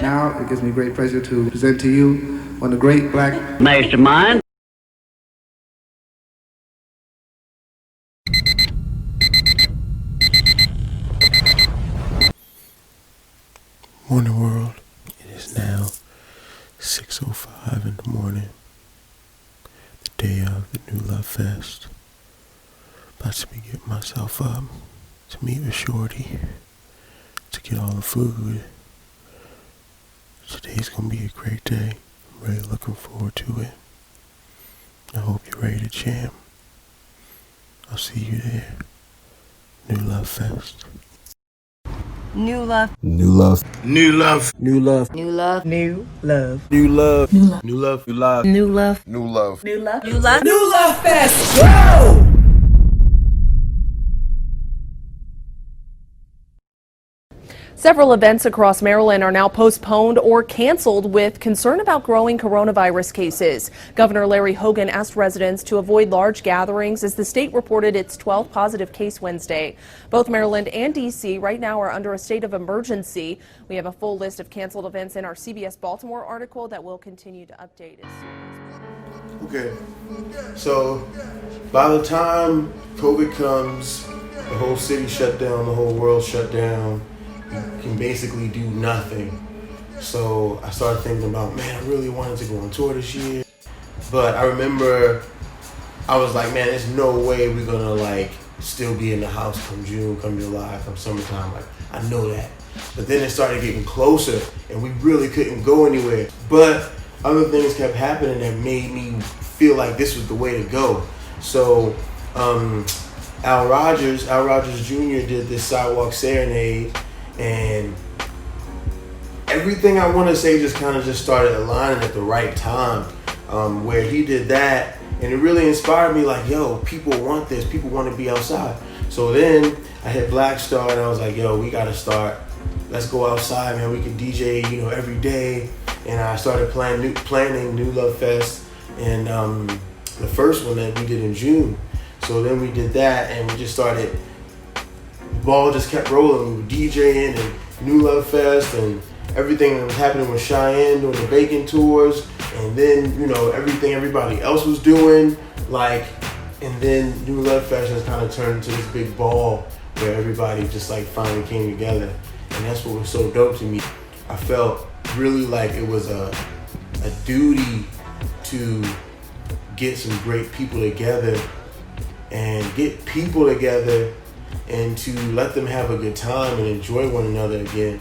Now, it gives me great pleasure to present to you one of the great black mastermind. Morning world, it is now 6:05 in the morning, the day of the NuLove Fest. About to be getting myself up to meet with Shorty, to get all the food. Today's gonna be a great day. I'm really looking forward to it. I hope you're ready to jam. I'll see you there. NuLove Fest. NuLove. NuLove. NuLove. NuLove. NuLove. NuLove. NuLove. NuLove. NuLove. NuLove. NuLove. NuLove. NuLove. NuLove. NuLove Fest. Whoa! Several events across Maryland are now postponed or canceled with concern about growing coronavirus cases. Governor Larry Hogan asked residents to avoid large gatherings as the state reported its 12th positive case Wednesday. Both Maryland and D.C. right now are under a state of emergency. We have a full list of canceled events in our CBS Baltimore article that we'll continue to update as soon as Okay, so by the time COVID comes, the whole city shut down, the whole world shut down. You can basically do nothing. So I started thinking about, man, I really wanted to go on tour this year. But I remember I was like, man, there's no way we're gonna like still be in the house come June, come July, come summertime. Like, I know that. But then it started getting closer and we really couldn't go anywhere. But other things kept happening that made me feel like this was the way to go. So Al Rogers Jr. did this sidewalk serenade. And everything I want to say just kind of just started aligning at the right time, where he did that, and it really inspired me. Like, yo, people want this. People want to be outside. So then I hit Black Star, and I was like, yo, we got to start. Let's go outside, man. We can DJ, every day. And I started planning NuLove Fest, and the first one that we did in June. So then we did that, and we just started. The ball just kept rolling. We were DJing and NuLove Fest and everything that was happening with Cheyanne doing the bacon tours, and then everything everybody else was doing, and then NuLove Fest has kind of turned into this big ball where everybody just finally came together, and that's what was so dope to me. I felt really like it was a duty to get some great people together and to let them have a good time and enjoy one another again.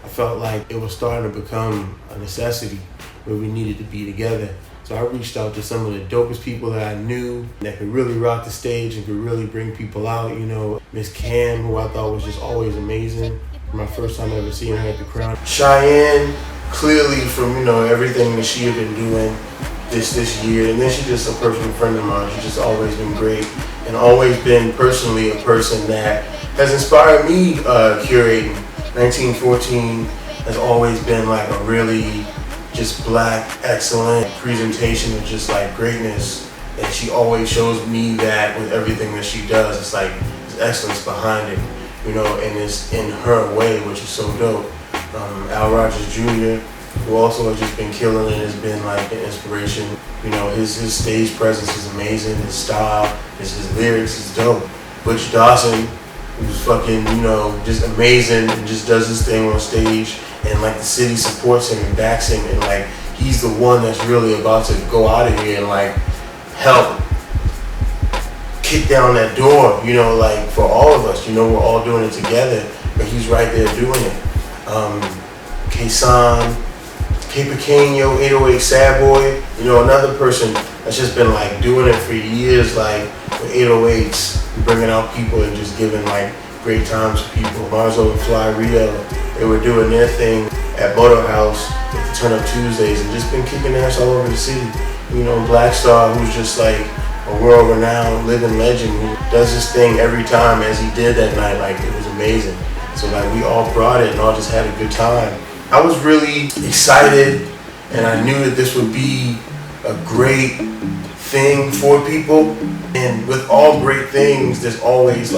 I felt like it was starting to become a necessity where we needed to be together. So I reached out to some of the dopest people that I knew that could really rock the stage and could really bring people out. Miss Cam, who I thought was just always amazing. My first time ever seeing her at the Crown. Cheyanne, clearly from everything that she had been doing this year, and then she's just a personal friend of mine. She's just always been great and always been personally a person that has inspired me curating. 1914 has always been a really just black, excellent presentation of just greatness, and she always shows me that with everything that she does. It's there's excellence behind it, and it's in her way, which is so dope. Al Rogers Jr., who also has just been killing it, has been an inspiration. His stage presence is amazing, his style, his lyrics is dope. Butch Dawson, who's fucking, just amazing and just does his thing on stage, and the city supports him and backs him, and he's the one that's really about to go out of here and help kick down that door, for all of us. We're all doing it together, but he's right there doing it. Kasaun, Pequeño, 808 Sad Boy, another person that's just been doing it for years, with 808s, bringing out people and just giving great times to people. Marzo and Fly Rio, they were doing their thing at Motor House at the Turn Up Tuesdays and just been kicking ass all over the city. Black Star, who's just a world-renowned living legend who does his thing every time as he did that night. It was amazing. So we all brought it and all just had a good time. I was really excited, and I knew that this would be a great thing for people. And with all great things, there's always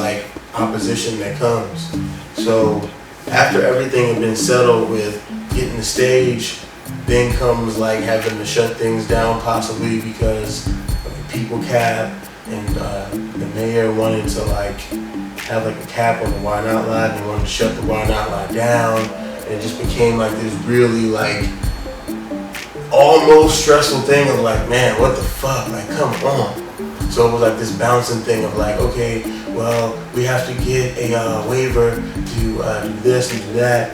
opposition that comes. So after everything had been settled with getting the stage. Then comes like having to shut things down possibly because of the people cap, and the mayor wanted to like have like a cap on the Why Not Lie. They wanted to shut the Why Not Lie down, and it just became like this really like almost stressful thing of like, man, what the fuck, like come on. So it was like this bouncing thing of like, okay, well, we have to get a waiver to do this and do that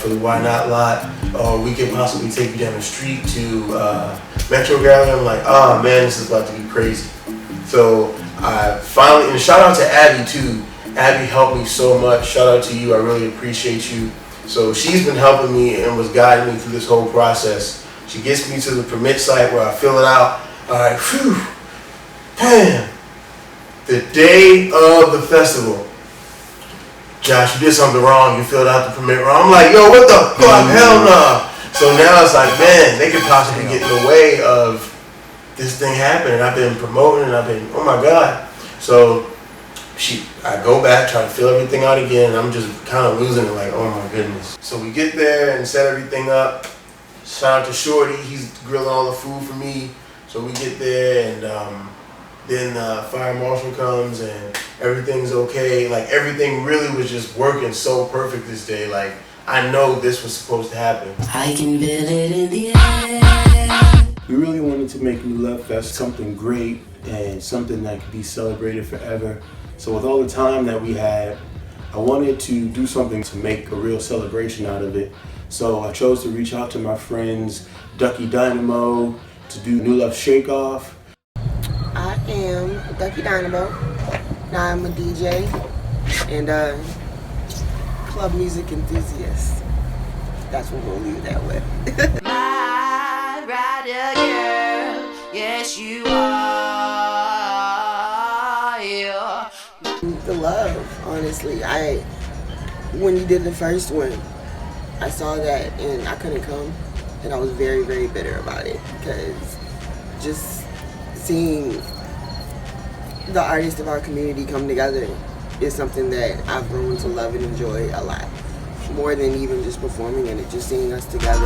for the Why Not lot, or we could possibly take you down the street to Metro Gallery. I'm like, oh man, this is about to be crazy. So I finally, and shout out to Abby too. Abby helped me so much. Shout out to you, I really appreciate you. So she's been helping me and was guiding me through this whole process. She gets me to the permit site where I fill it out. All right, phew. Damn, the day of the festival, Josh, you did something wrong, you filled out the permit wrong. I'm like, yo, what the fuck, hell no. So now it's like, man, they could possibly get in the way of this thing happening. I've been promoting and I've been, oh my God. So I go back, try to fill everything out again, and I'm just kind of losing it, like, oh my goodness. So we get there and set everything up. Shout out to Shorty, he's grilling all the food for me. So we get there and then fire marshal comes and everything's okay. Like everything really was just working so perfect this day. Like I know this was supposed to happen. I can feel it in the air. We really wanted to make NuLove Fest something great and something that could be celebrated forever. So with all the time that we had, I wanted to do something to make a real celebration out of it. So I chose to reach out to my friends DuckyDynamo to do NuLove Shake Off. I am DuckyDynamo. Now I'm a DJ and club music enthusiast. That's what we'll leave that with. My rider girl, yes you are. Yeah. The love, honestly. When you did the first one, I saw that and I couldn't come, and I was very, very bitter about it because just seeing the artists of our community come together is something that I've grown to love and enjoy a lot. More than even just performing in it, just seeing us together.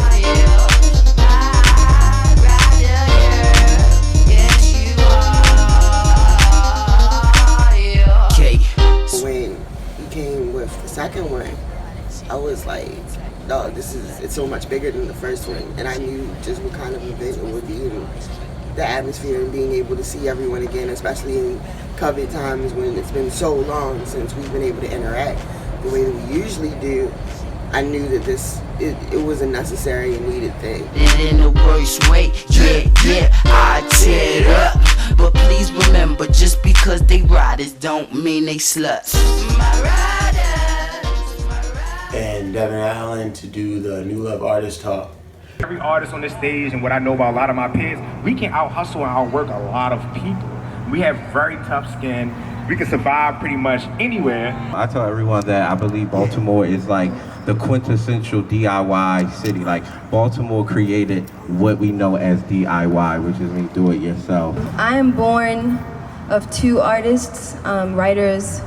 When he came with the second one, I was like, dog, it's so much bigger than the first one. And I knew just what kind of event it would be. And the atmosphere and being able to see everyone again, especially in COVID times when it's been so long since we've been able to interact the way that we usually do. I knew that it was a necessary and needed thing. In the worst way, yeah, I tear it up. But please remember, just because they riders don't mean they sluts. My riders. And Devin Allen to do the NuLove Artist Talk. Every artist on this stage and what I know about a lot of my peers, we can out-hustle and outwork a lot of people. We have very tough skin. We can survive pretty much anywhere. I tell everyone that I believe Baltimore is like the quintessential DIY city. Like Baltimore created what we know as DIY, which is mean do it yourself. I am born of two artists, writers,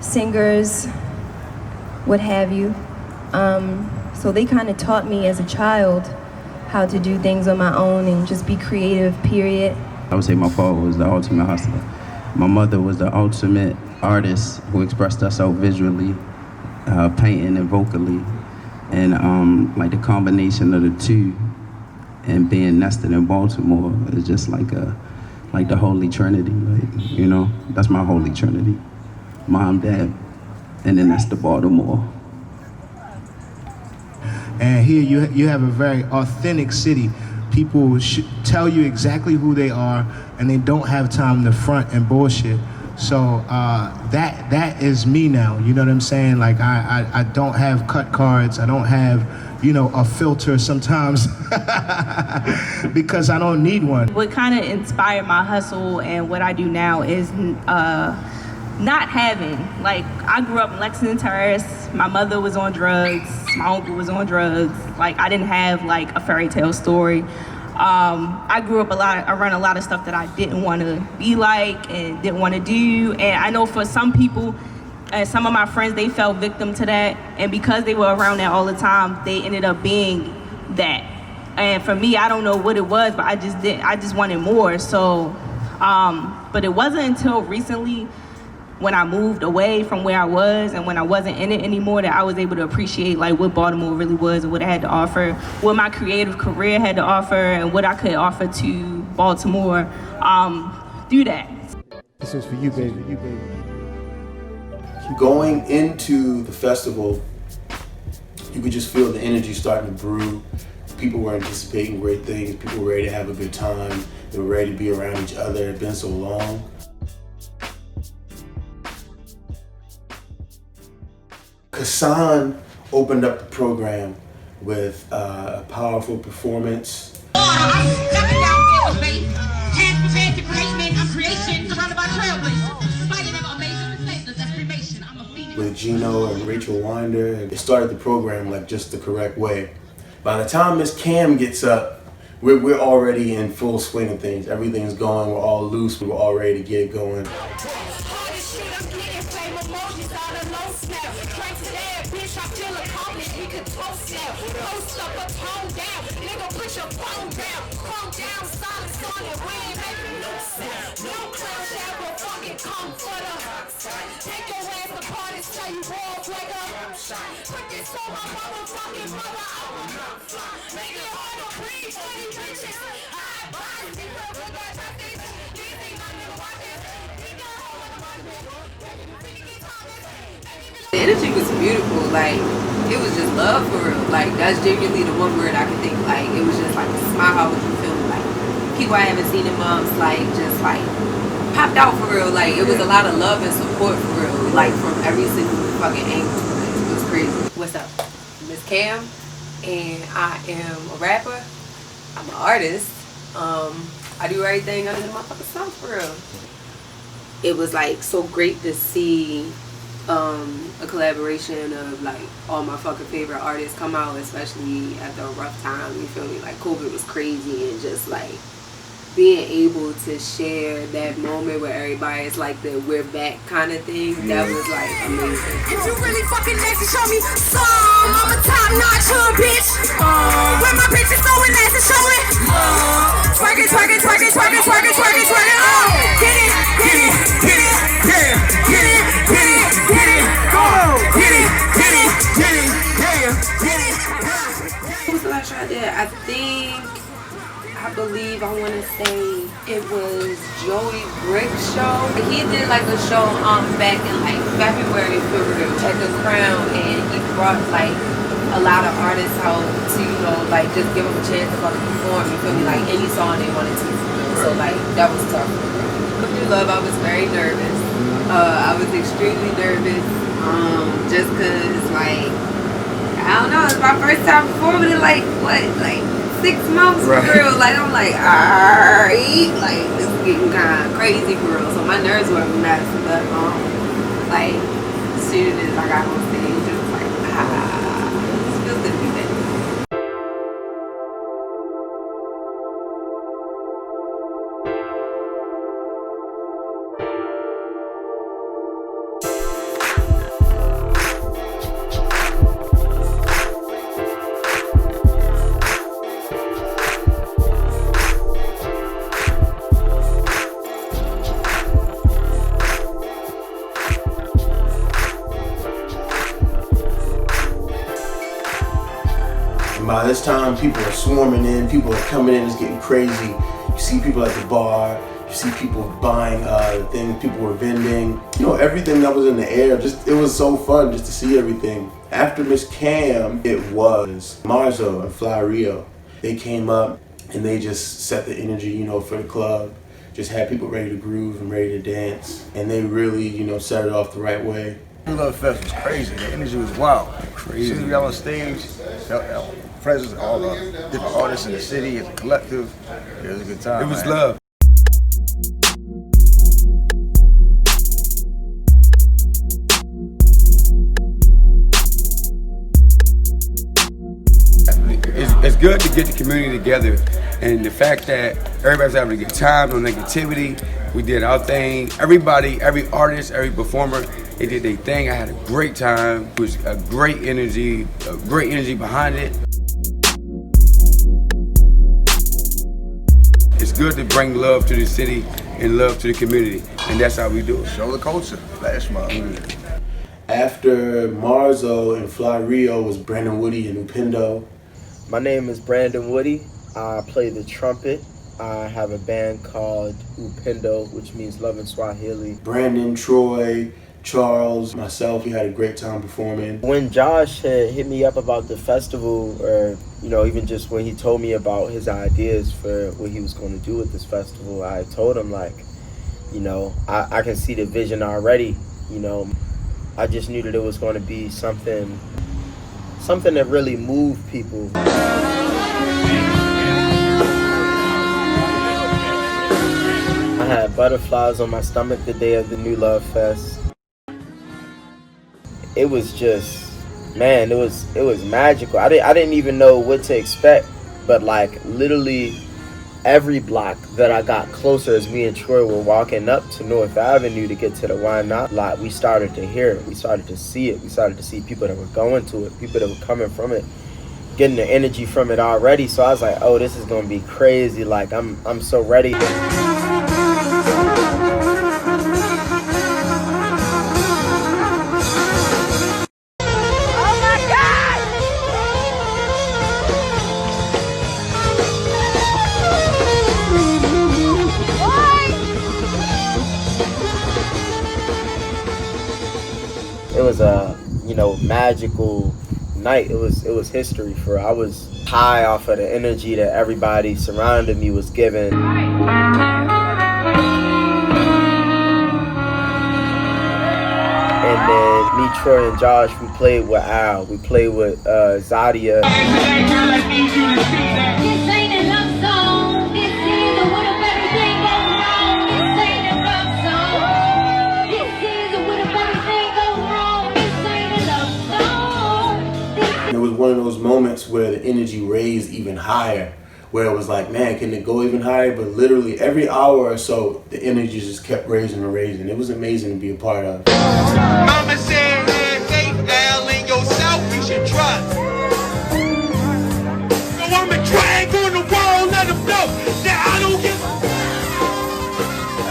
singers, what have you. So they kind of taught me as a child how to do things on my own and just be creative, period. I would say my father was the ultimate hustler. My mother was the ultimate artist who expressed herself visually, painting and vocally. And like the combination of the two and being nested in Baltimore is just like the Holy Trinity, like, you know, that's my Holy Trinity. Mom, Dad, and then that's the Baltimore. And here you have a very authentic city. People tell you exactly who they are, and they don't have time to front and bullshit. So that is me now. You know what I'm saying? Like I don't have cut cards. I don't have, you know, a filter sometimes because I don't need one. What kind of inspired my hustle and what I do now is not having, like, I grew up in Lexington Terrace. My mother was on drugs. My uncle was on drugs. Like, I didn't have like a fairy tale story. I grew up around a lot of stuff that I didn't want to be like and didn't want to do. And I know for some people, And some of my friends, they fell victim to that. And because they were around that all the time, they ended up being that. And for me, I don't know what it was, but I just wanted more. So, but it wasn't until recently when I moved away from where I was and when I wasn't in it anymore that I was able to appreciate like what Baltimore really was and what it had to offer, what my creative career had to offer, and what I could offer to Baltimore through that. This is for you, baby. You, baby. Going into the festival, you could just feel the energy starting to brew. People were anticipating great things. People were ready to have a good time. They were ready to be around each other. It had been so long. Kasaun opened up the program with a powerful performance. With Gino and Rachel Winder, and it started the program like just the correct way. By the time Miss Cam gets up, we're already in full swing of things. Everything's going, we're all loose, we're all ready to get it going. The energy was beautiful, like, it was just love for real. Like, that's genuinely the one word I could think, like, it was just like a smile with you feeling like people I haven't seen in months, like, just like popped out for real. Like, it was a lot of love and support for real, like, from every single fucking angle. Like, it was crazy. What's up? Miss Cam, and I am a rapper. I'm an artist. I do everything under the motherfucking sun for real. It was like so great to see a collaboration of like all my fucking favorite artists come out, especially after a rough time, you feel me? Like COVID was crazy, and just like being able to share that moment where everybody is like the we're back kind of thing, that was like amazing. If you really fucking nasty, show me some. I'm a top notch hood bitch. Where my bitches throwing ass and show it. Twerk it, twerk it, twerk it, twerk it, twerk it, twerk it, twerk it. Get it, get it, get it, yeah. Get it, get it, get it, go. Get it, get it, get it, yeah. Get it. What was the last show I did? I believe I want to say it was Joey Brick's show. He did like a show back in like February for real at the Crown, and he brought like a lot of artists out to, you know, like just give them a chance to fucking perform, you feel me, like any song they wanted to. So like that was tough. With NuLove, I was very nervous. I was extremely nervous, just cause like, I don't know, it's my first time performing in like what, like 6 months for real. Like I'm like, alright, like this is getting kind of crazy for real. So my nerves were a mess, but like as soon as I got on stage, it was like, it feels good to be there. By this time, people are swarming in, people are coming in, it's getting crazy. You see people at the bar, you see people buying things, people were vending. You know, everything that was in the air, just it was so fun just to see everything. After Miss Cam, it was Marzo and Fly Rio. They came up and they just set the energy, you know, for the club. Just had people ready to groove and ready to dance. And they really, you know, set it off the right way. NuLove Fest was crazy. The energy was wild. Crazy. As soon as we got on stage, presence of all the different artists in the city as a collective. It was a good time. It was love. It's good to get the community together And the fact that everybody's having a good time, no negativity, we did our thing. Everybody, every artist, every performer, they did their thing. I had a great time. It was a great energy behind it. It's good to bring love to the city and love to the community, and that's how we do it. Show the culture, flash mob. After Marzo and Fly Rio was Brandon Woody and Upendo. My name is Brandon Woody. I play the trumpet. I have a band called Upendo, which means love in Swahili. Brandon, Troy, Charles, myself, we had a great time performing. When Josh had hit me up about the festival, or even just when he told me about his ideas for what he was going to do with this festival, I told him I can see the vision already. I just knew that it was going to be something that really moved people. I had butterflies on my stomach the day of the NuLove Fest. It was just, man, it was magical. I didn't even know what to expect, but literally every block that I got closer as me and Troy were walking up to North Avenue to get to the Why Not lot, we started to hear it, we started to see it, we started to see people that were going to it, people that were coming from it, getting the energy from it already. So I was like, oh, this is gonna be crazy. I'm so ready. It was a magical night. It was history for her. I was high off of the energy that everybody surrounding me was giving. And then me, Troy, and Josh, we played with Al. We played with Zadia. It was one of those moments where the energy raised even higher, where it was like, man, can it go even higher? But literally every hour or so, the energy just kept raising and raising. It was amazing to be a part of. Mama said, faith down in yourself, you should trust. So I'm a drag on the wall, let them know that I don't give a...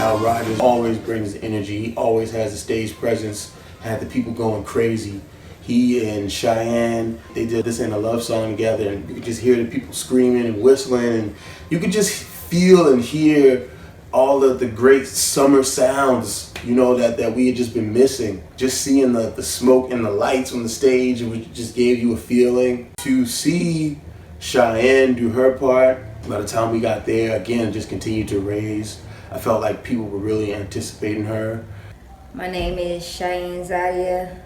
Al Rogers always brings energy. He always has a stage presence, had the people going crazy. He and Cheyanne, they did this in a love song together, and you could just hear the people screaming and whistling, and you could just feel and hear all of the great summer sounds, that we had just been missing. Just seeing the smoke and the lights on the stage, it just gave you a feeling. To see Cheyanne do her part, by the time we got there, again, just continued to raise. I felt like people were really anticipating her. My name is Cheyanne Zadia.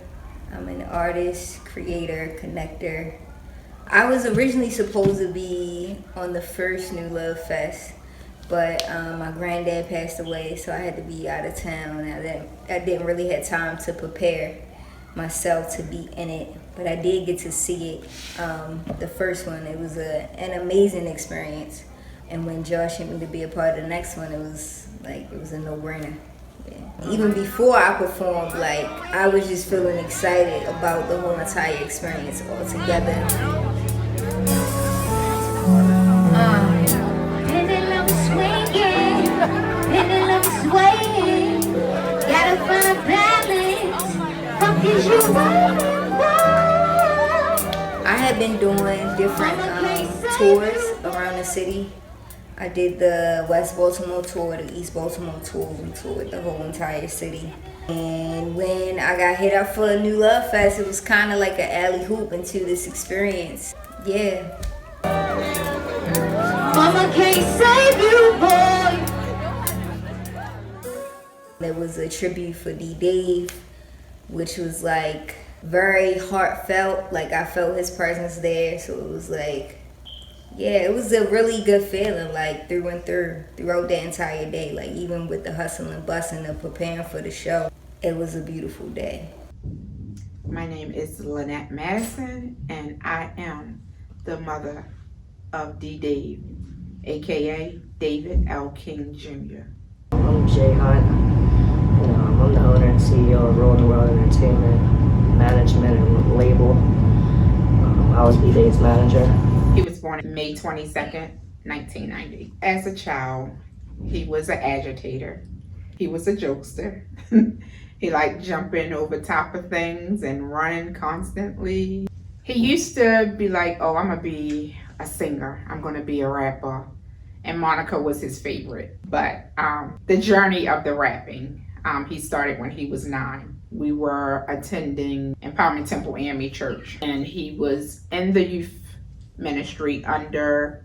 I'm an artist, creator, connector. I was originally supposed to be on the first NuLove Fest, but my granddad passed away, so I had to be out of town. I didn't really have time to prepare myself to be in it, but I did get to see it. The first one, it was an amazing experience. And when Josh asked me to be a part of the next one, it was a no-brainer. Yeah. Even before I performed, I was just feeling excited about the whole entire experience altogether. I had been doing different tours around the city. I did the West Baltimore tour, the East Baltimore tour. We toured the whole entire city. And when I got hit up for a NuLove Fest, it was kind of like an alley hoop into this experience. Yeah. Mama can't save you, boy. There was a tribute for D-Dave, which was very heartfelt. I felt his presence there, so it was yeah, it was a really good feeling, through and through, throughout the entire day. Even with the hustle and bustle and preparing for the show, it was a beautiful day. My name is Linnette Madison, and I am the mother of D-Dave. aka David L. King Jr. I'm Jay Hunt. I'm the owner and CEO of Rolling World Entertainment Management and Label. I was D-Day's manager. He was born May 22nd, 1990. As a child, he was an agitator. He was a jokester. He liked jumping over top of things and running constantly. He used to be like, oh, I'm gonna be a singer. I'm gonna be a rapper. And Monica was his favorite. But the journey of the rapping, he started when he was 9. We were attending Empowerment Temple AME Church, and he was in the youth ministry under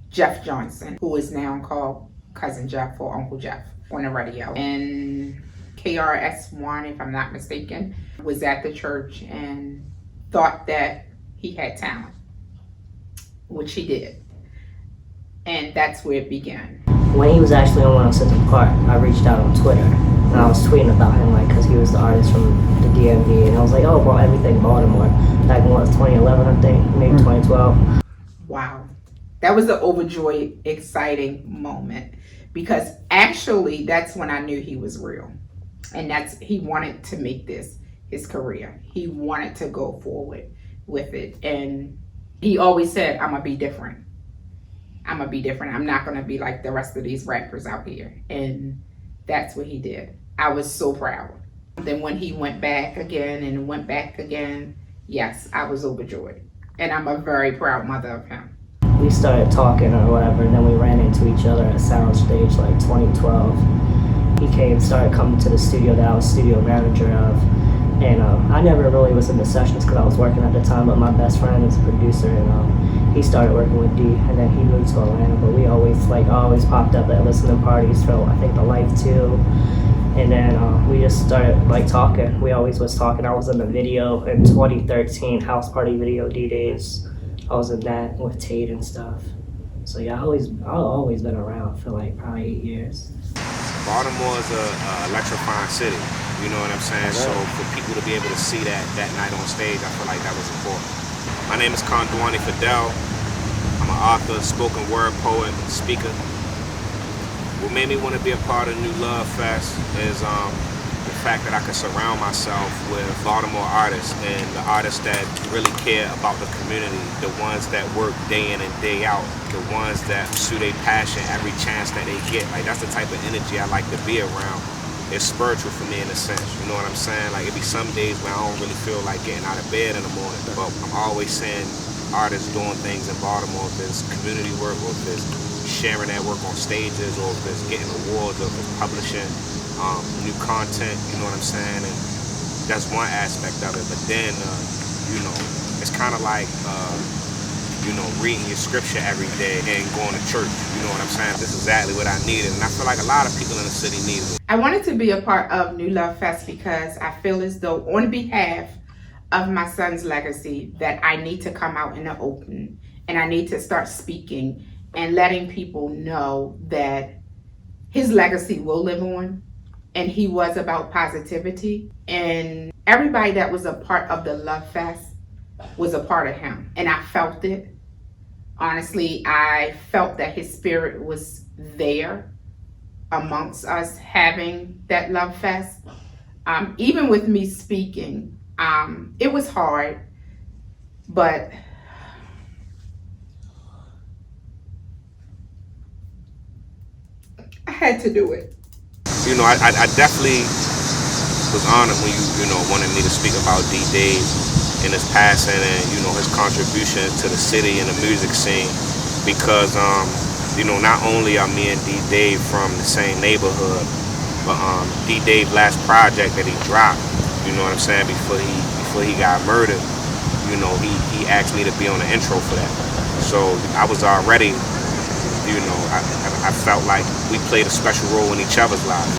Jeff Johnson, who is now called Cousin Jeff or Uncle Jeff on the radio. And KRS-One, if I'm not mistaken, was at the church and thought that he had talent, which he did. And that's where it began. When he was actually on 106th Park, I reached out on Twitter and I was tweeting about him, like, because he was the artist from the DMV, and I was like, oh, well, everything Baltimore. Back in 2011, I think, maybe 2012. Wow. That was an overjoyed, exciting moment, because actually that's when I knew he was real. And he wanted to make this his career. He wanted to go forward with it. And he always said, I'm gonna be different. I'm gonna be different. I'm not gonna be like the rest of these rappers out here. And that's what he did. I was so proud. Then when he went back again and went back again, yes, I was overjoyed. And I'm a very proud mother of him. We started talking or whatever, and then we ran into each other at Soundstage like 2012. He started coming to the studio that I was studio manager of. And I never really was in the sessions because I was working at the time, but my best friend is a producer, and he started working with D, and then he moved to Atlanta. But we always popped up at listening parties for, I think, the Life 2. And then we just started talking. We always was talking. I was in the video in 2013, House Party Video D-Days. I was in that with Tate and stuff. So yeah, I've always been around for probably 8 years. Baltimore is a electrifying city, you know what I'm saying? So for people to be able to see that night on stage, I feel like that was important. My name is Kondwani Fidel. I'm an author, spoken word poet, speaker. What made me want to be a part of NuLove Fest is the fact that I could surround myself with Baltimore artists, and the artists that really care about the community, the ones that work day in and day out, the ones that pursue their passion every chance that they get. That's the type of energy I like to be around. It's spiritual for me in a sense, you know what I'm saying? It be some days where I don't really feel like getting out of bed in the morning, but I'm always seeing artists doing things in Baltimore, if it's community work, or if it's sharing that work on stages, or if it's getting awards, or if it's publishing new content, you know what I'm saying? And that's one aspect of it. But then, it's kind of like, reading your scripture every day and going to church. You know what I'm saying? This is exactly what I needed. And I feel like a lot of people in the city need it. I wanted to be a part of NuLove Fest because I feel as though, on behalf of my son's legacy, that I need to come out in the open and I need to start speaking and letting people know that his legacy will live on. And he was about positivity, and everybody that was a part of the Love Fest was a part of him, and I felt it. Honestly, I felt that his spirit was there amongst us having that Love Fest. Even with me speaking, it was hard, but I had to do it. I definitely was honored when you wanted me to speak about D-Dave and his passing and, his contribution to the city and the music scene, because, not only are me and D-Dave from the same neighborhood, but D-Dave's last project that he dropped, you know what I'm saying, before he got murdered, he asked me to be on the intro for that. So I was already, I felt like we played a special role in each other's lives.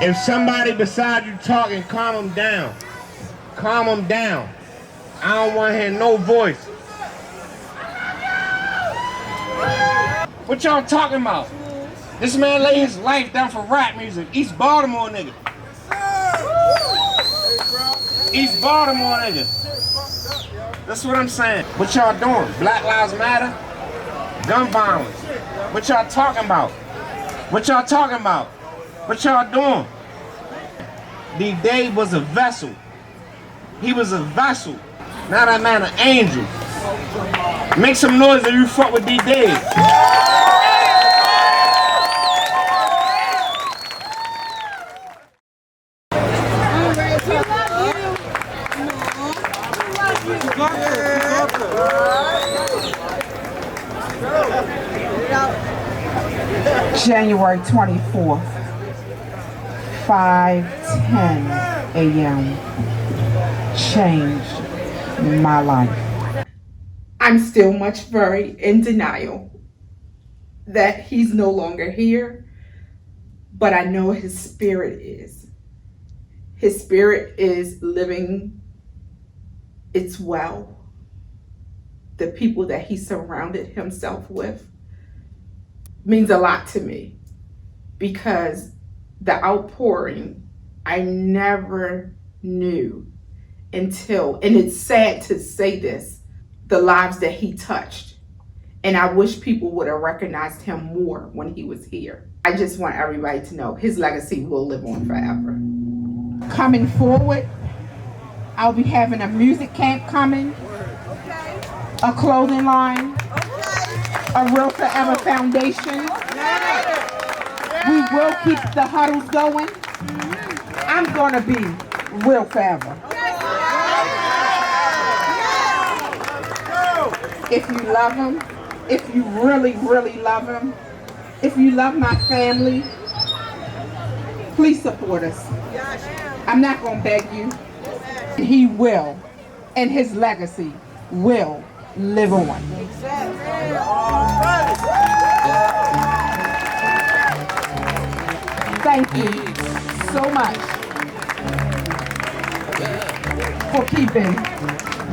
If somebody beside you talking, calm them down. Calm them down. I don't want to hear no voice. What y'all talking about? This man laid his life down for rap music. East Baltimore nigga. East Baltimore nigga. That's what I'm saying. What y'all doing? Black Lives Matter? Gun violence. What y'all talking about? What y'all talking about? What y'all doing? D-Dave was a vessel. He was a vessel. Now that man an angel. Make some noise if you fuck with D-Dave. January 24th, 5:10 a.m. changed my life. I'm still much very in denial that he's no longer here, but I know his spirit is. His spirit is living its well. The people that he surrounded himself with means a lot to me, because the outpouring I never knew until, and it's sad to say this, the lives that he touched. And I wish people would have recognized him more when he was here. I just want everybody to know his legacy will live on forever. Coming forward, I'll be having a music camp coming, a clothing line, a Real Forever Foundation. We will keep the huddles going. I'm gonna be real forever. If you love him, if you really, really love him, if you love my family, please support us. I'm not gonna beg you. He will, and his legacy will live on. Thank you so much for keeping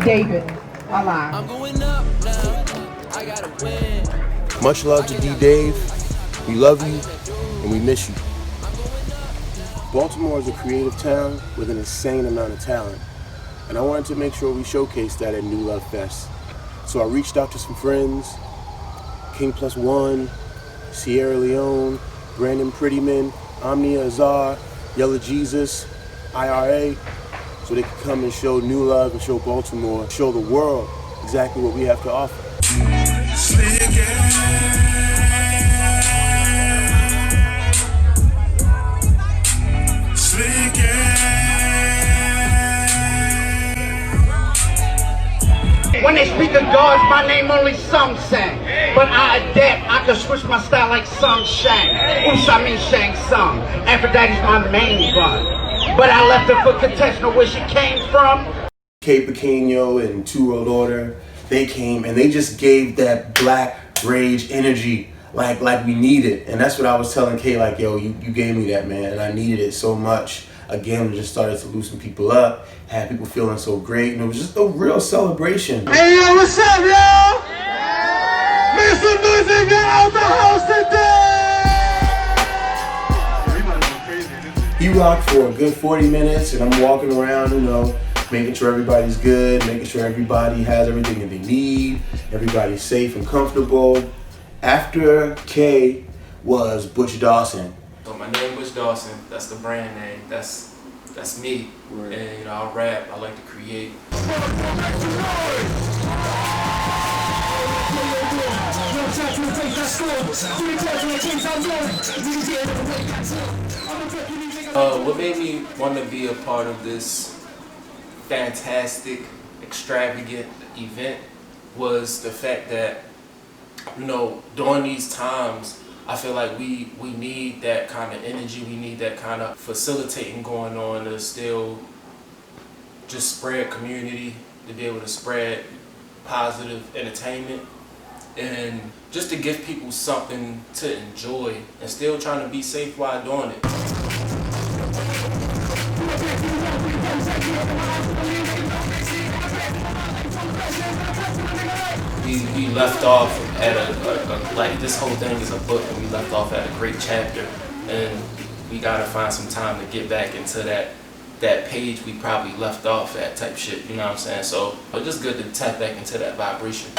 David alive. I'm going up now. I gotta win. Much love to D-Dave. We love you and we miss you. Baltimore is a creative town with an insane amount of talent, and I wanted to make sure we showcased that at NuLove Fest. So I reached out to some friends, King Plus One, Sierra Leone, Brandon Prettyman, Omnia Azar, Yella Jesus, IRA, so they could come and show NuLove and show Baltimore, show the world exactly what we have to offer. When they speak of gods, my name only some sang. But I adapt, I can switch my style like some Shang. Oops, I mean Shang Tsung. Aphrodite's my main one. But I left her for contestant where she came from. K Pequeño and Two World Order, they came and they just gave that black rage energy like we needed. And that's what I was telling K, like, yo, you gave me that, man, and I needed it so much. Again, we just started to loosen people up, had people feeling so great, and it was just a real celebration. Hey, yo, what's up, y'all? Make some noise if you're out the house today! He rocked for a good 40 minutes, and I'm walking around, you know, making sure everybody's good, making sure everybody has everything that they need, everybody's safe and comfortable. After K was Butch Dawson. So my name is Dawson. That's the brand name. That's me. Right. And you know, I rap. I like to create. What made me want to be a part of this fantastic, extravagant event was the fact that, you know, during these times, I feel like we need that kind of energy, we need that kind of facilitating going on to still just spread community, to be able to spread positive entertainment, and just to give people something to enjoy and still trying to be safe while doing it. We left off at a like, this whole thing is a book, and we left off at a great chapter, and we gotta find some time to get back into that page we probably left off at type shit, you know what I'm saying? So it's just good to tap back into that vibration.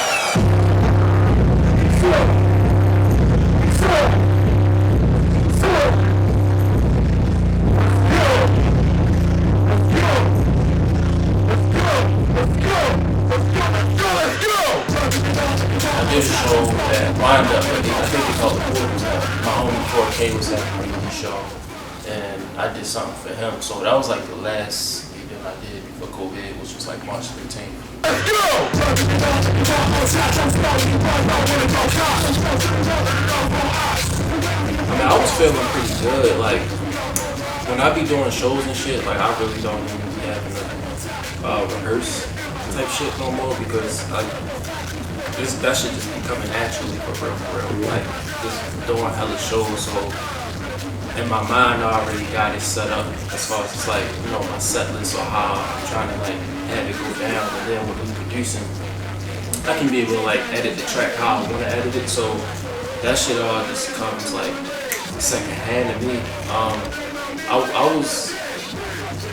and I did something for him. So that was like the last event I did before COVID, which was like March 13th. Let's go! I mean, I was feeling pretty good. Like, when I be doing shows and shit, like, I really don't even be having to rehearse type shit no more because, like, that shit just be coming naturally for real. Like, just doing hella shows, so in my mind, I already got it set up as far as, like, you know, my set list or how I'm trying to, like, have it go down. And then when I'm producing, I can be able to, like, edit the track how I want to edit it, so that shit all just comes, like, second hand to me. I was,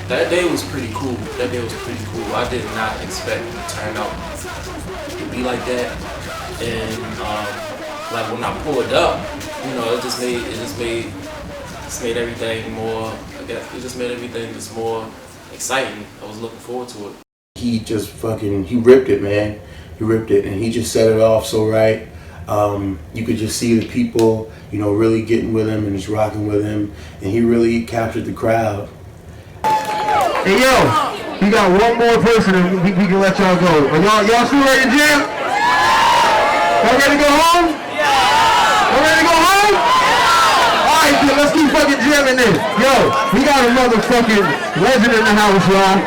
that day was pretty cool. I did not expect it to turn out to be like that. And like when I pulled up, you know, it just made everything more, I guess, it just made everything just more exciting. I was looking forward to it. He just he ripped it, man. He ripped it, and he just set it off so right. You could just see the people, you know, really getting with him and just rocking with him, and he really captured the crowd. Hey yo, we got one more person and we can let y'all go. Are y'all still ready to jam? Y'all ready to go home? Y'all ready to go home? Alright, then let's keep fucking jamming this. Yo, we got a motherfucking legend in the house, y'all.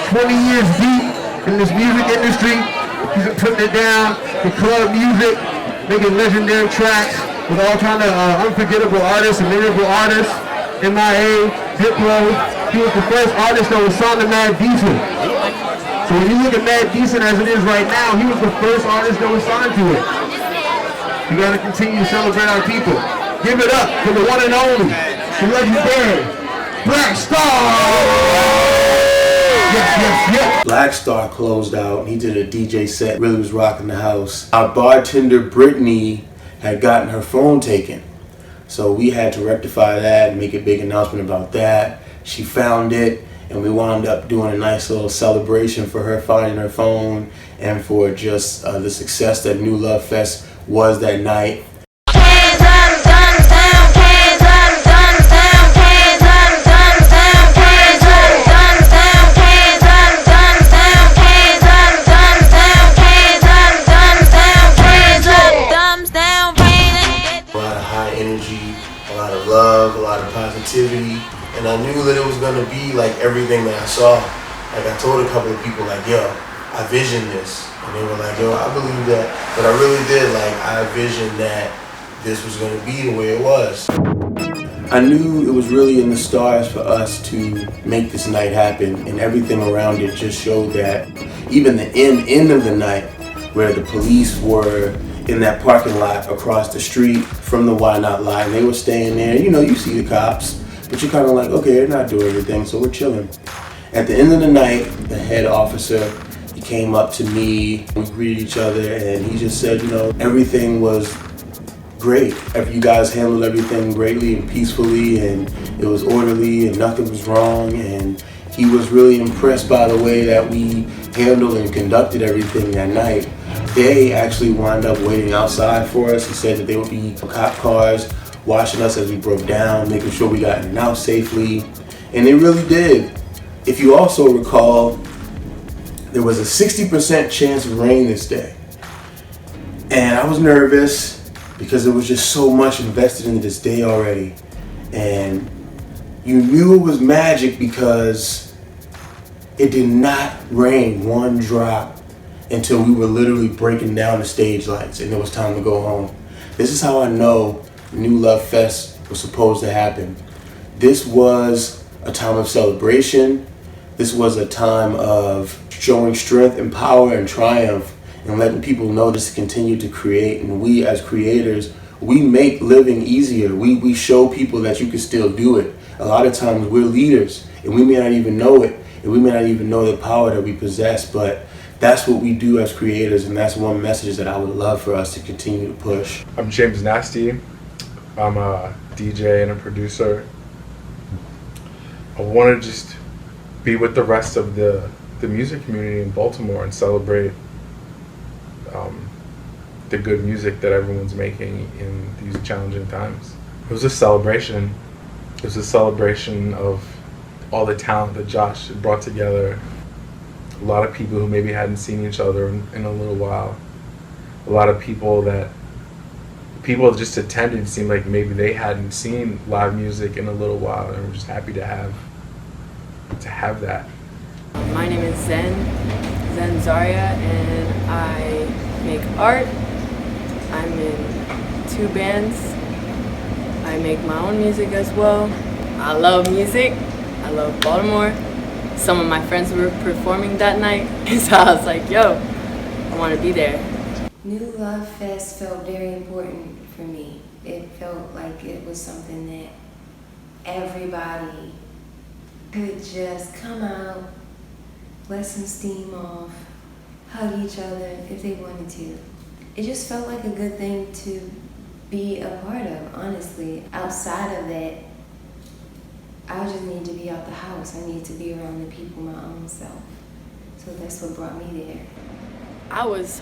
20 years deep in this music industry. He's been putting it down, the club music, making legendary tracks with all kind of unforgettable artists and memorable artists. MIA, Diplo. He was the first artist that was signed to Mad Decent. So when you look at Mad Decent as it is right now, he was the first artist that was signed to it. We gotta continue to celebrate our people. Give it up for the one and only, the legendary Black Star! Yes. Black Star closed out. He did a DJ set, really was rocking the house. Our bartender, Brittany, had gotten her phone taken. So we had to rectify that and make a big announcement about that. She found it, and we wound up doing a nice little celebration for her finding her phone and for just the success that NuLove Fest was that night. A lot of high energy, a lot of love, a lot of positivity. And I knew that it was gonna be like everything that I saw. Like I told a couple of people, like, yo, I visioned this. And they were like, yo, I believe that. But I really did, like, I visioned that this was gonna be the way it was. I knew it was really in the stars for us to make this night happen, and everything around it just showed that. Even the end of the night, where the police were in that parking lot across the street from the Why Not line, they were staying there. You know, you see the cops. But you're kind of like, okay, they're not doing anything, so we're chilling. At the end of the night, the head officer, he came up to me, we greeted each other, and he just said, you know, everything was great. You guys handled everything greatly and peacefully, and it was orderly, and nothing was wrong, and he was really impressed by the way that we handled and conducted everything that night. They actually wound up waiting outside for us. He said that there would be cop cars watching us as we broke down, making sure we got in and out safely, and they really did. If you also recall, there was a 60% chance of rain this day, and I was nervous because there was just so much invested into this day already, and you knew it was magic because it did not rain one drop until we were literally breaking down the stage lights and it was time to go home. This is how I know NuLove Fest was supposed to happen. This was a time of celebration. This was a time of showing strength and power and triumph and letting people know this to continue to create. And we as creators, we make living easier. We show people that you can still do it. A lot of times we're leaders and we may not even know it, and we may not even know the power that we possess, but that's what we do as creators, and that's one message that I would love for us to continue to push. I'm James Nasty. I'm a DJ and a producer. I want to just be with the rest of the music community in Baltimore and celebrate the good music that everyone's making in these challenging times. It was a celebration. It was a celebration of all the talent that Josh had brought together. A lot of people who maybe hadn't seen each other in a little while. A lot of people that just attended seemed like maybe they hadn't seen live music in a little while, and we're just happy to have that. My name is Zen Zaria, and I make art. I'm in 2 bands. I make my own music as well. I love music. I love Baltimore. Some of my friends were performing that night, so I was like, yo, I want to be there. NuLove Fest felt very important for me. It felt like it was something that everybody could just come out, let some steam off, hug each other if they wanted to. It just felt like a good thing to be a part of, honestly. Outside of that, I just need to be out the house. I need to be around the people my own self. So that's what brought me there. I was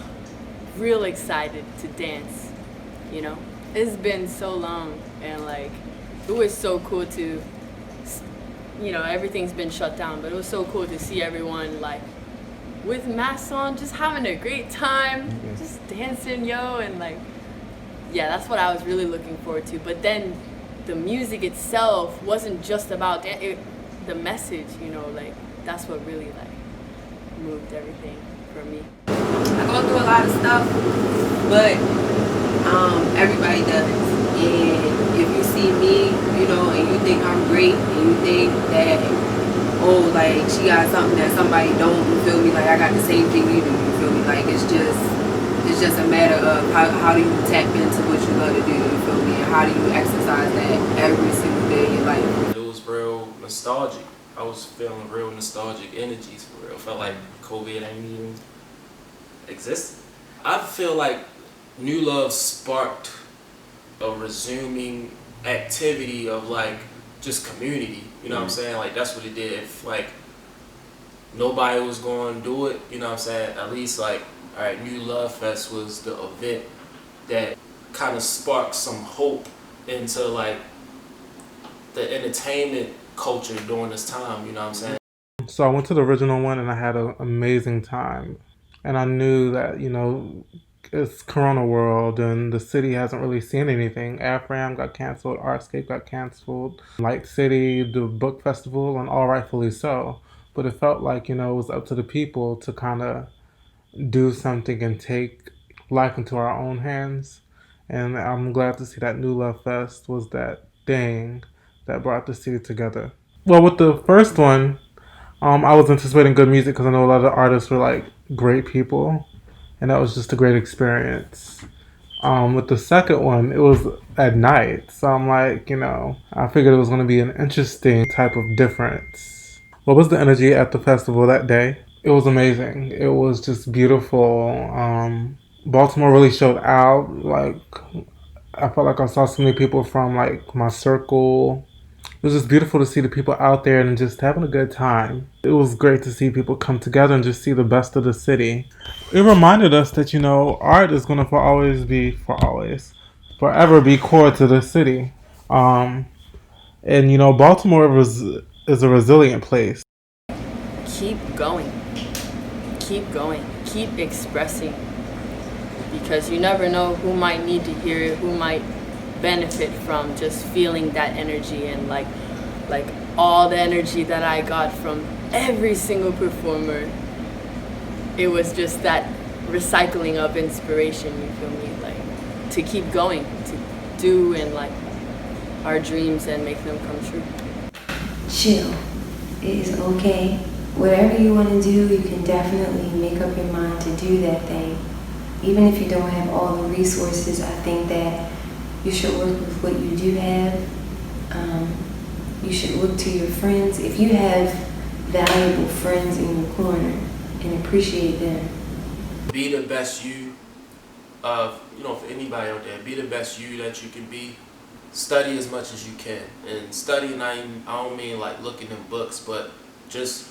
real excited to dance, you know? It's been so long, and like, it was so cool to, you know, everything's been shut down, but it was so cool to see everyone like with masks on, just having a great time, just dancing, yo, and like, yeah, that's what I was really looking forward to. But then the music itself wasn't just about the message, you know, like that's what really like moved everything for me. I go through a lot of stuff, but everybody does. And if you see me, you know, and you think I'm great, and you think that, oh, like she got something that somebody don't, you feel me? Like I got the same thing you do, you feel me? Like it's just a matter of how do you tap into what you love to do, you feel me? And how do you exercise that every single day of your life? It was real nostalgic. I was feeling real nostalgic energies for real. Felt like COVID ain't even existed. I feel like NuLove sparked a resuming activity of like just community, you know what I'm saying? Like that's what it did. If like nobody was going to do it, you know what I'm saying? At least like, all right, NuLove Fest was the event that kind of sparked some hope into like the entertainment culture during this time, you know what I'm saying? So I went to the original one and I had an amazing time. And I knew that, you know, it's Corona world and the city hasn't really seen anything. AFRAM got canceled, Artscape got canceled, Light City, the book festival, and all rightfully so. But it felt like, you know, it was up to the people to kind of do something and take life into our own hands. And I'm glad to see that NuLove Fest was that thing that brought the city together. Well, with the first one, I was anticipating good music because I know a lot of the artists were like great people, and that was just a great experience. With the second one, it was at night, so I'm like, you know, I figured it was going to be an interesting type of difference. What was the energy at the festival that day? It was amazing. It was just beautiful. Baltimore really showed out. Like, I felt like I saw so many people from like my circle. It was just beautiful to see the people out there and just having a good time. It was great to see people come together and just see the best of the city. It reminded us that, you know, art is going to forever be core to the city. And, you know, Baltimore is a resilient place. Keep going. Keep going. Keep expressing. Because you never know who might need to hear it, who might benefit from just feeling that energy, and like all the energy that I got from every single performer, it was just that recycling of inspiration, you feel me? Like to keep going, to do and like our dreams and make them come true. Chill. It is okay. Whatever you want to do, you can definitely make up your mind to do that thing. Even if you don't have all the resources, I think that you should work with what you do have. You should look to your friends. If you have valuable friends in your corner, and appreciate them. Be the best you of, you know, for anybody out there, be the best you that you can be. Study as much as you can. And studying, I don't mean like looking in books, but just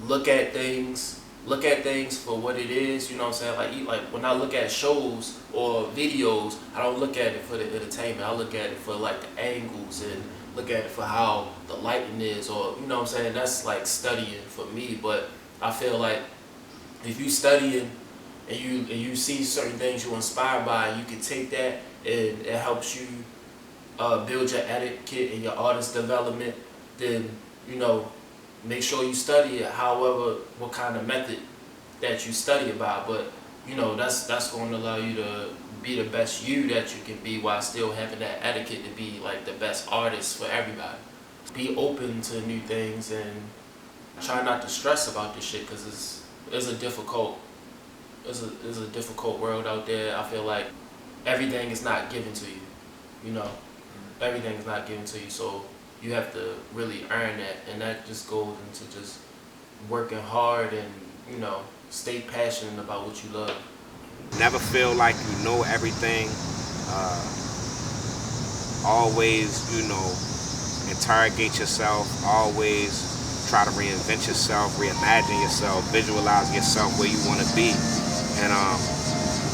look at things for what it is, you know what I'm saying? Like when I look at shows or videos, I don't look at it for the entertainment. I look at it for like the angles and look at it for how the lighting is, or you know what I'm saying. That's like studying for me. But I feel like if you studying and you see certain things you're inspired by, you can take that and it helps you build your etiquette and your artist development. Then make sure you study it. However, what kind of method that you study about, but that's going to allow you to be the best you that you can be while still having that etiquette to be like the best artist for everybody. Be open to new things and try not to stress about this shit, because it's a difficult world out there. I feel like everything is not given to you. Everything is not given to you, so you have to really earn that, and that just goes into just working hard and stay passionate about what you love. Never feel like you know everything. Always, interrogate yourself. Always try to reinvent yourself, reimagine yourself, visualize yourself where you want to be, and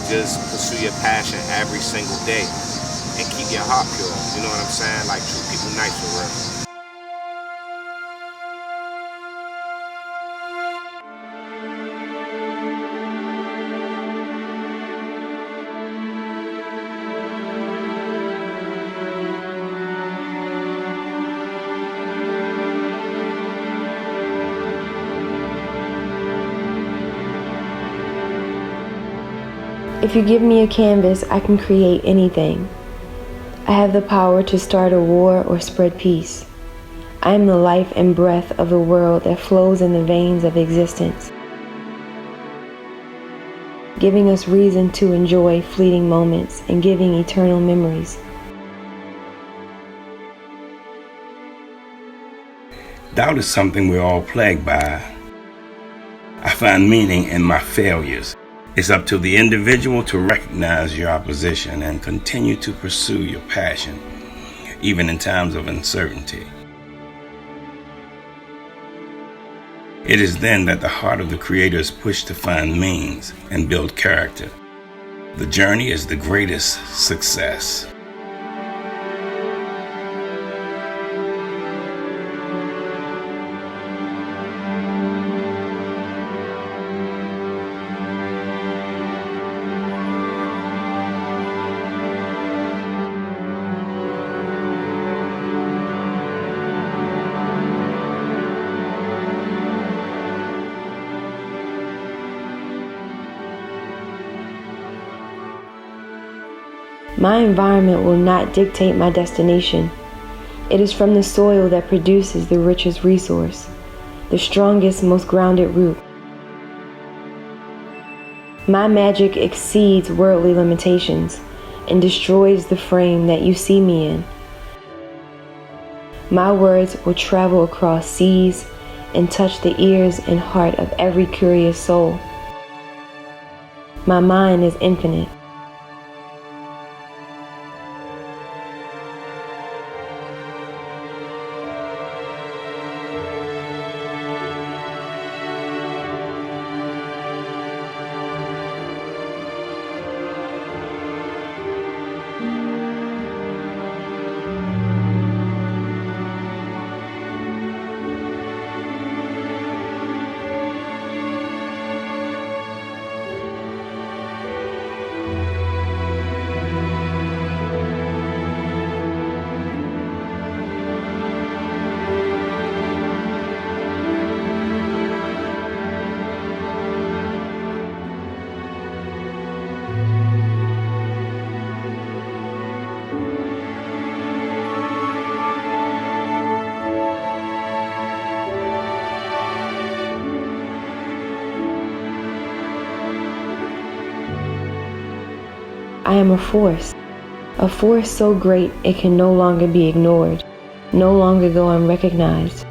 just pursue your passion every single day and keep your heart pure. You know what I'm saying? Like treat people nice for real. If you give me a canvas, I can create anything. I have the power to start a war or spread peace. I am the life and breath of the world that flows in the veins of existence, giving us reason to enjoy fleeting moments and giving eternal memories. Doubt is something we're all plagued by. I find meaning in my failures. It's up to the individual to recognize your opposition and continue to pursue your passion, even in times of uncertainty. It is then that the heart of the creator is pushed to find means and build character. The journey is the greatest success. My environment will not dictate my destination. It is from the soil that produces the richest resource, the strongest, most grounded root. My magic exceeds worldly limitations and destroys the frame that you see me in. My words will travel across seas and touch the ears and heart of every curious soul. My mind is infinite. I am a force so great it can no longer be ignored, no longer go unrecognized.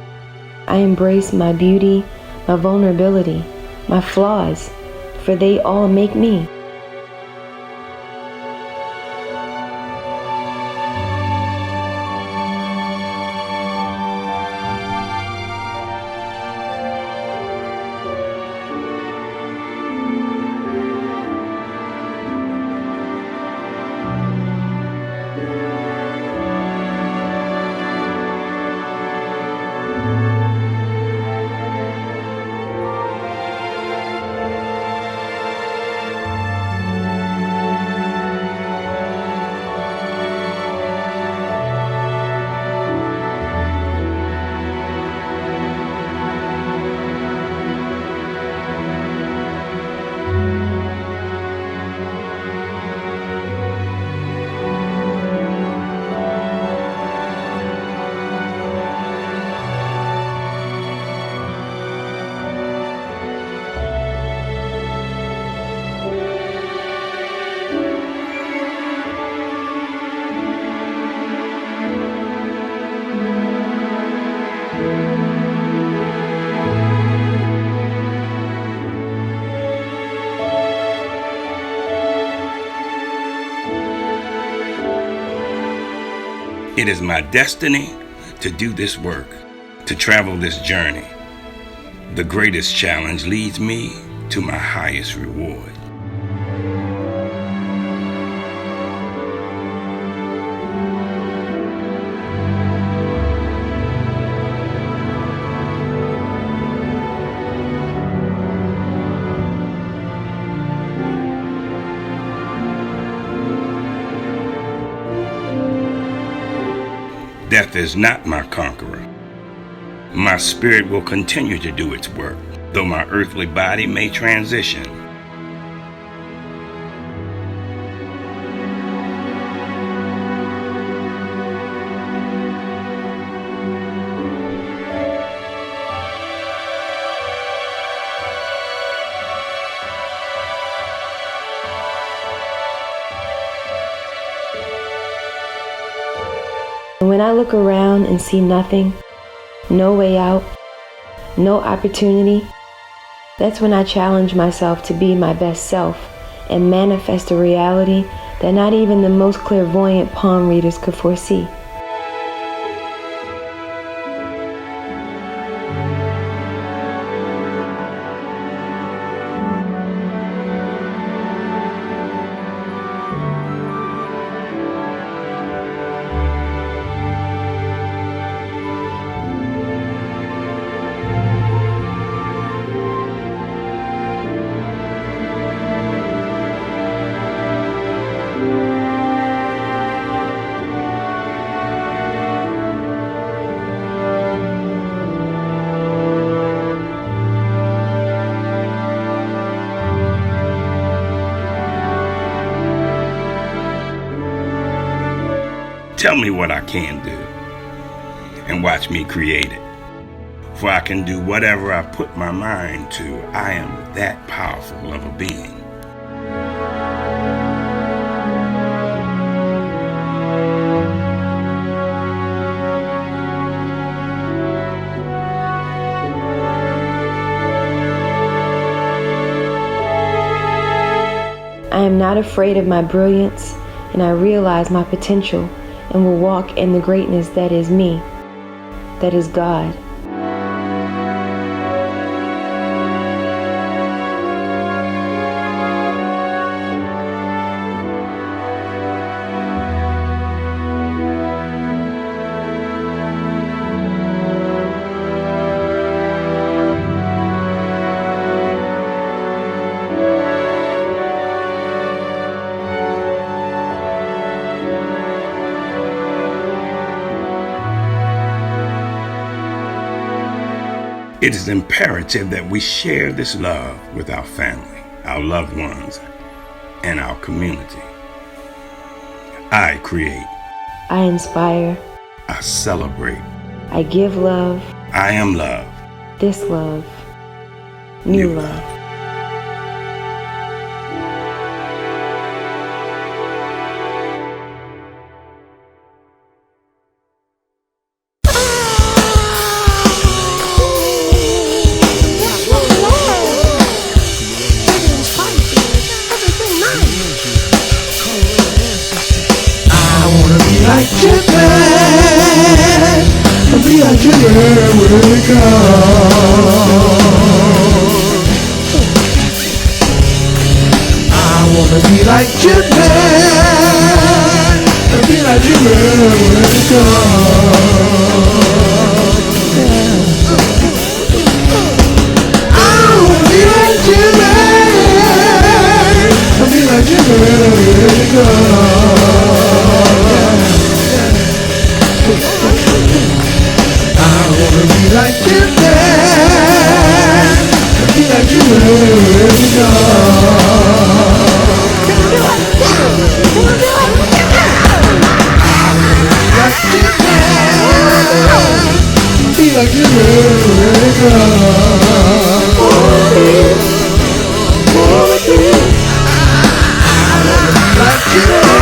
I embrace my beauty, my vulnerability, my flaws, for they all make me. It is my destiny to do this work, to travel this journey. The greatest challenge leads me to my highest reward. Death is not my conqueror. My spirit will continue to do its work, though my earthly body may transition. When I look around and see nothing, no way out, no opportunity, that's when I challenge myself to be my best self and manifest a reality that not even the most clairvoyant palm readers could foresee. Tell me what I can do, and watch me create it. For I can do whatever I put my mind to. I am that powerful of a being. I am not afraid of my brilliance, and I realize my potential and will walk in the greatness that is me, that is God. It is imperative that we share this love with our family, our loved ones, and our community. I create. I inspire. I celebrate. I give love. I am love. This love. New love. Like Japan, and be like Japan when it comes. I wanna be like Japan, and be like Japan when it comes. I wanna be like Japan, and be like Japan when it comes. I wanna be like Japan, be like you when we go. Like Japan, be like you when we go. Like Japan,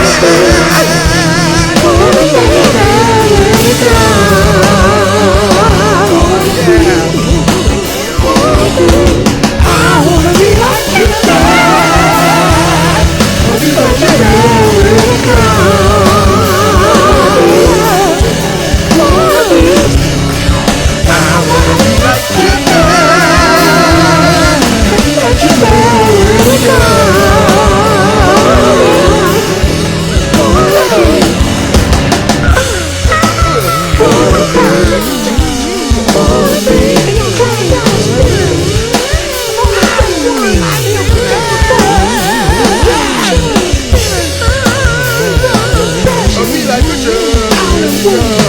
Woo!